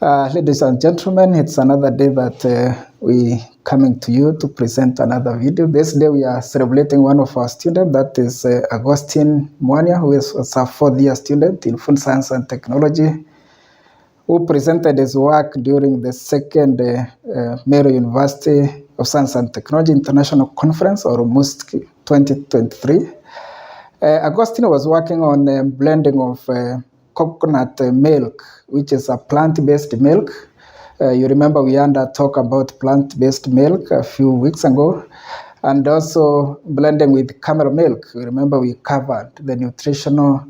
Ladies and gentlemen, it's another day that we coming to you to present another video. This day we are celebrating one of our students, that is Augustine Musau, who was a fourth-year student in food science and technology, who presented his work during the second Mero University of Science and Technology International Conference, or MUSTIC 2023. Augustine was working on blending of coconut milk, which is a plant-based milk. You remember we had a talk about plant-based milk a few weeks ago, and also blending with camel milk. You remember we covered the nutritional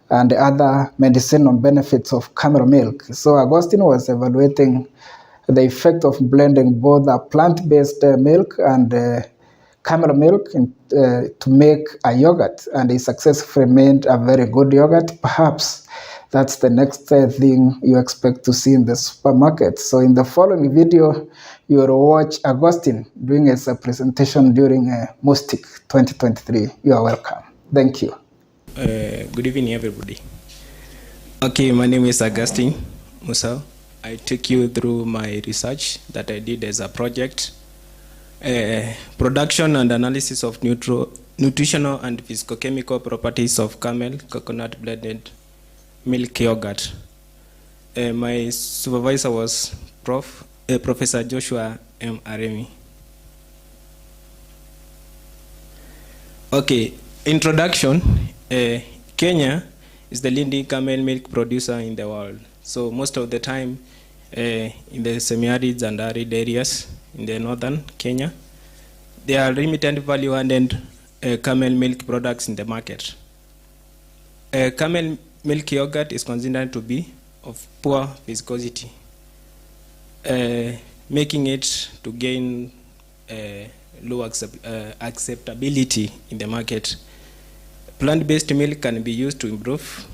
and other medicinal benefits of camel milk. So Augustine was evaluating the effect of blending both a plant-based milk and camel milk to make a yogurt, and he successfully made a very good yogurt. Perhaps that's the next thing you expect to see in the supermarket. So in the following video, you will watch Augustine doing his presentation during MUSTIC 2023. You are welcome. Thank you. Good evening, everybody. Okay, my name is Augustine Musau. I took you through my research that I did as a project. Production and analysis of nutritional and physicochemical properties of camel coconut blended milk yogurt. My supervisor was Professor Joshua M. Aremi. Okay, introduction. Kenya is the leading camel milk producer in the world. So most of the time in the semi-arid and arid areas in the northern Kenya, there are limited value-added camel milk products in the market. Camel milk yogurt is considered to be of poor viscosity, making it to gain low acceptability in the market. Plant-based milk can be used to improve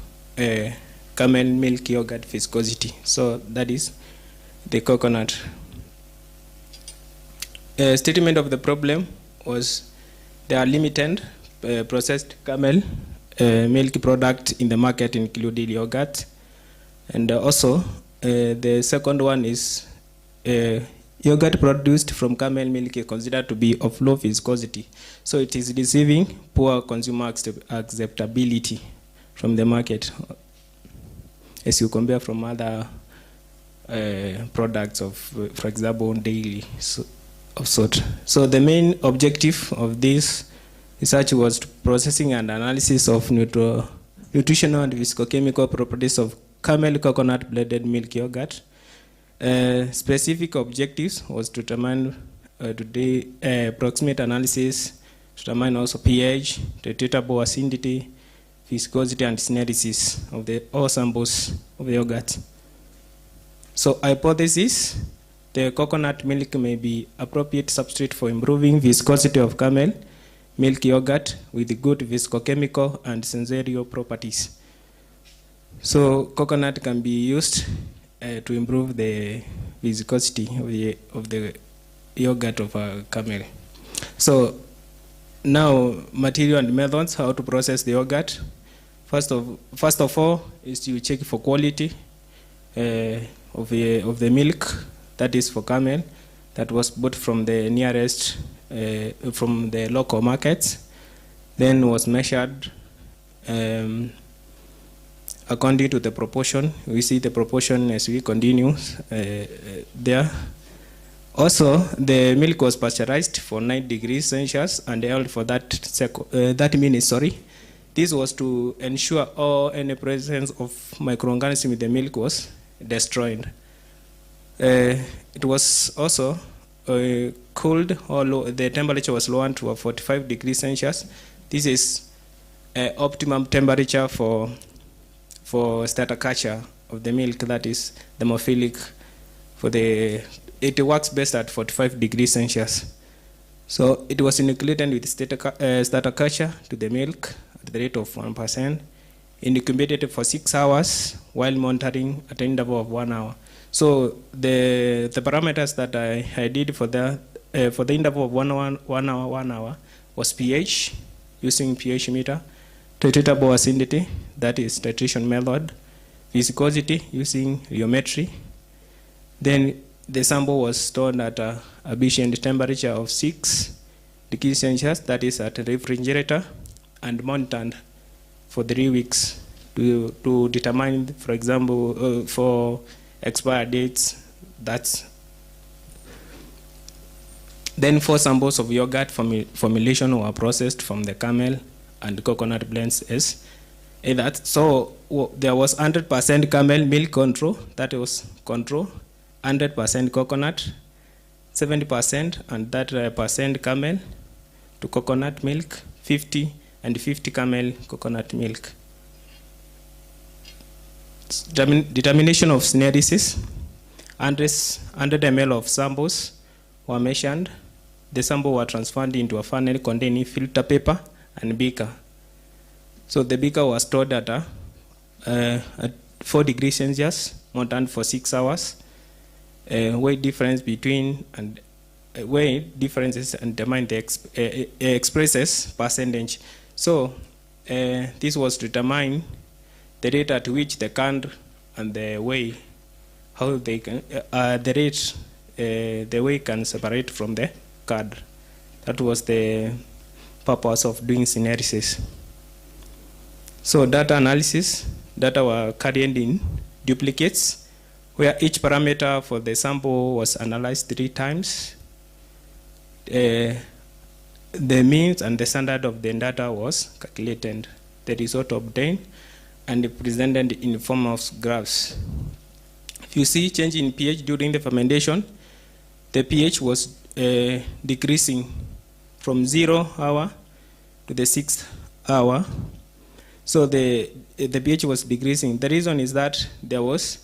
camel milk yogurt viscosity. So that is the coconut. Statement of the problem was there are limited processed camel milk product in the market, including yogurt. And also the second one is yogurt produced from camel milk is considered to be of low viscosity. So it is receiving poor consumer acceptability from the market as you compare from other products of, for example, dairy of sort. So the main objective of this research was processing and analysis of nutritional and physicochemical properties of camel coconut blended milk yogurt. Specific objectives was to determine approximate analysis, to determine also pH, treatable acidity, viscosity, and synersis of the all samples of the yogurt. So hypothesis: the coconut milk may be appropriate substrate for improving viscosity of camel milk yogurt with good physicochemical and sensorial properties. So coconut can be used to improve the viscosity of the yogurt of a camel. So now material and methods, how to process the yogurt. First of all is to check for quality of the milk that is for camel that was bought from the nearest from the local markets, then was measured according to the proportion. We see the proportion as we continue there. Also, the milk was pasteurized for 9 degrees Celsius and held for that minutes. This was to ensure any presence of microorganisms in the milk was destroyed. It was also cooled, or the temperature was lowered to 45 degrees Celsius. This is optimum temperature for starter culture of the milk, that is the hemophilic. It works best at 45 degrees Celsius. So it was included with starter culture to the milk at the rate of 1%, incubated for 6 hours while monitoring at an interval of 1 hour. So the parameters that I did for the interval of 1 hour was pH, using pH meter, titratable acidity, that is titration method, viscosity using rheometry, Then the sample was stored at a ambient temperature of 6 degrees Celsius, that is at a refrigerator, and monitored for 3 weeks to determine, for example, for expired dates. Then 4 samples of yogurt formulation were processed from the camel and coconut blends so there was 100% camel milk control, that was control, 100% coconut, 70% and that percent camel to coconut milk, 50 and 50 camel coconut milk. Determination of synergies. 100 ml of samples were measured. The sample were transferred into a funnel containing filter paper and beaker. So the beaker was stored at 4 degrees Celsius, monitored for 6 hours. Weight differences and determine the expresses percentage. So this was to determine the rate at which the current and the way, how they can, the rate the way can separate from the card. That was the purpose of doing synergies. So data analysis, data were carried in duplicates, where each parameter for the sample was analyzed 3 times. The means and the standard of the data was calculated. The result obtained and presented in the form of graphs. If you see change in pH during the fermentation, the pH was decreasing from 0 hour to the 6th hour. So the pH was decreasing. The reason is that there was,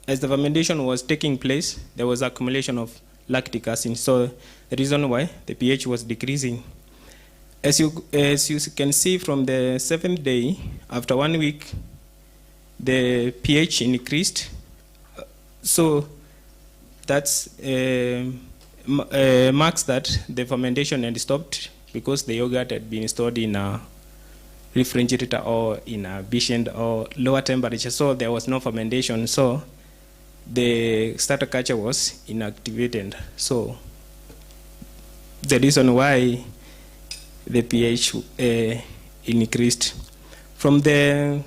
as the fermentation was taking place, there was accumulation of lactic acid. So the reason why the pH was decreasing. As you can see from the 7th day, after 1 week, the pH increased. So that's marks that the fermentation had stopped because the yogurt had been stored in a refrigerator or in a ambient or lower temperature. So there was no fermentation. So the starter culture was inactivated. So the reason why the pH increased. From the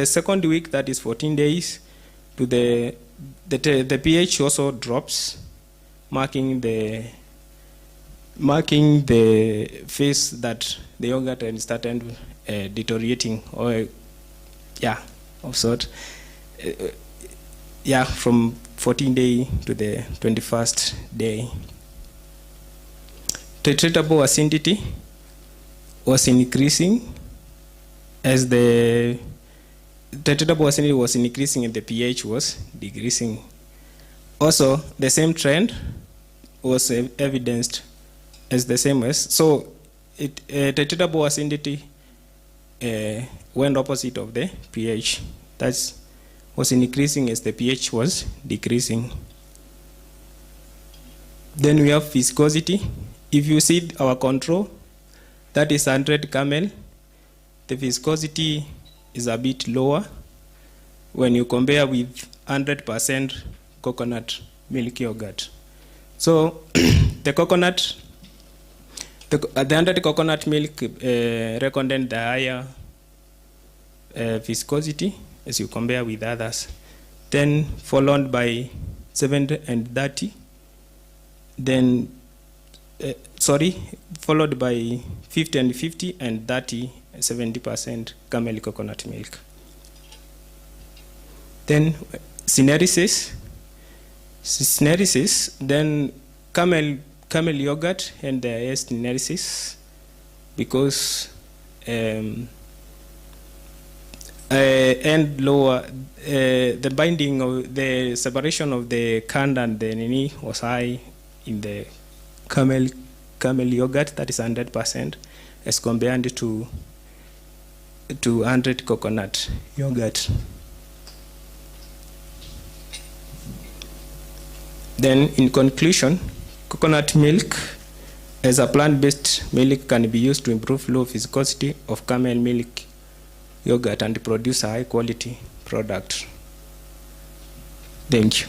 second week, that is 14 days, to the pH also drops, marking the phase that the yogurt had started deteriorating, or of sort. From 14th day to the 21st day. Titratable acidity was increasing as the titratable acidity was increasing and the pH was decreasing. Also, the same trend was evidenced as the same as, so titratable acidity went opposite of the pH. That was increasing as the pH was decreasing. Then we have viscosity. If you see our control, that is 100 camel, the viscosity is a bit lower when you compare with 100% coconut milk yogurt. So the 100 coconut milk recorded the higher viscosity as you compare with others. Then followed by 70 and 30. Then followed by 50 and 50 and 30, 70% camel coconut milk. Then synergies, then camel yogurt and the highest synergies because and lower the binding of the separation of the curd and the nini was high in the camel yogurt, that is 100%, as compared to 100 coconut yogurt. Then in conclusion, coconut milk as a plant-based milk can be used to improve low viscosity of camel milk yogurt and produce a high quality product. Thank you.